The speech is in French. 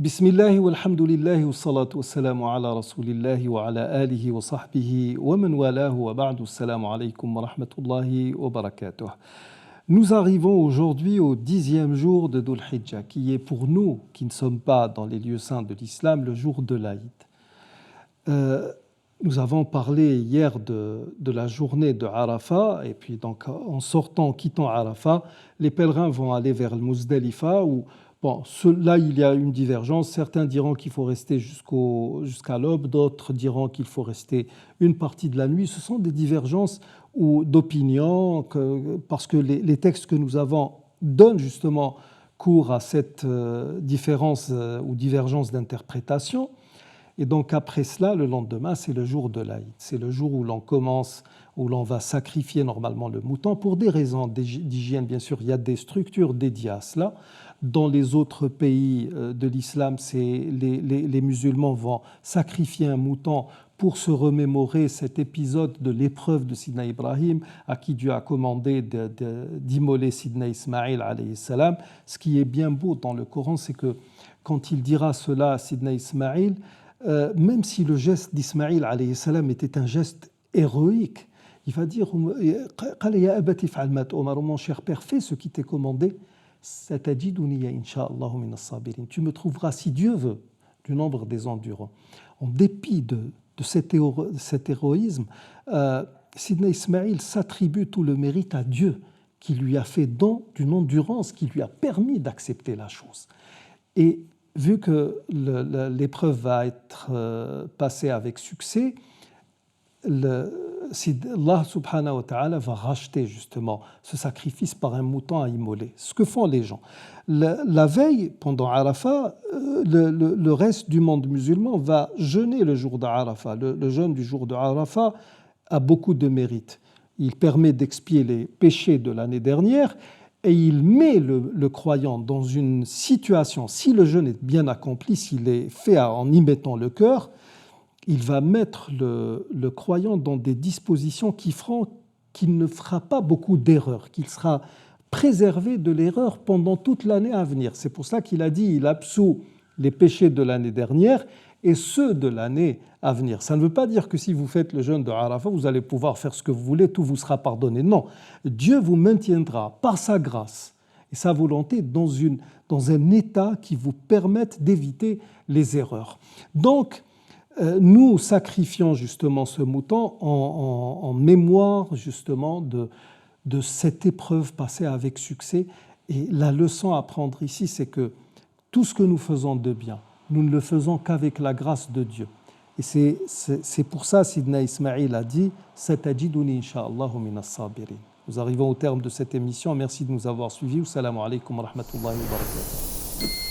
بسم الله والحمد لله والصلاة والسلام على رسول الله وعلى آله وصحبه ومن والاه وبعد السلام عليكم ورحمة الله وبركاته. Nous arrivons aujourd'hui au 10e jour de Dhul Hijjah, qui est pour nous, qui ne sommes pas dans les lieux saints de l'islam, le jour de l'Aïd. Nous avons parlé hier de la journée de Arafat, et puis donc en sortant, en quittant Arafat, les pèlerins vont aller vers le Muzdalifa, où bon, là, il y a une divergence. Certains diront qu'il faut rester jusqu'à l'aube, d'autres diront qu'il faut rester une partie de la nuit. Ce sont des divergences ou d'opinion, parce que les textes que nous avons donnent justement cours à cette différence ou divergence d'interprétation. Et donc après cela, le lendemain, c'est le jour de l'Aïd. C'est le jour où l'on commence, où l'on va sacrifier normalement le mouton pour des raisons d'hygiène. Bien sûr, il y a des structures dédiées à cela. Dans les autres pays de l'islam, les musulmans vont sacrifier un mouton pour se remémorer cet épisode de l'épreuve de Sidna Ibrahim, à qui Dieu a commandé d'immoler Sidna Ismaïl alayhi salam. Ce qui est bien beau dans le Coran, c'est que quand il dira cela à Sidna Ismaïl, même si le geste d'Ismaïl alayhi salam était un geste héroïque, il va dire mon cher père, fais ce qui t'est commandé. Tu me trouveras, si Dieu veut, du nombre des endurants. En dépit de cet héroïsme, Sidna Ismaïl s'attribue tout le mérite à Dieu, qui lui a fait don d'une endurance qui lui a permis d'accepter la chose. Et vu que l'épreuve va être passée avec succès, Allah subhanahu wa ta'ala va racheter justement ce sacrifice par un mouton à immoler. Ce que font les gens. La veille, pendant Arafat, le reste du monde musulman va jeûner le jour d'Arafat. Le jeûne du jour d'Arafat a beaucoup de mérite. Il permet d'expier les péchés de l'année dernière et il met le croyant dans une situation, si le jeûne est bien accompli, s'il est fait en y mettant le cœur, il va mettre le croyant dans des dispositions qui feront qu'il ne fera pas beaucoup d'erreurs, qu'il sera préservé de l'erreur pendant toute l'année à venir. C'est pour ça qu'il a dit il absout les péchés de l'année dernière et ceux de l'année à venir. Ça ne veut pas dire que si vous faites le jeûne de Arafat, vous allez pouvoir faire ce que vous voulez, tout vous sera pardonné. Non, Dieu vous maintiendra par sa grâce et sa volonté dans un état qui vous permette d'éviter les erreurs. Donc, nous sacrifions justement ce mouton en mémoire justement de cette épreuve passée avec succès. Et la leçon à prendre ici, c'est que tout ce que nous faisons de bien, nous ne le faisons qu'avec la grâce de Dieu. Et c'est pour ça Sidna Ismaïl a dit « Satajiduni insha'Allahu minas sabirin ». Nous arrivons au terme de cette émission. Merci de nous avoir suivis. Assalamu alaikum wa rahmatullahi wa barakatuh.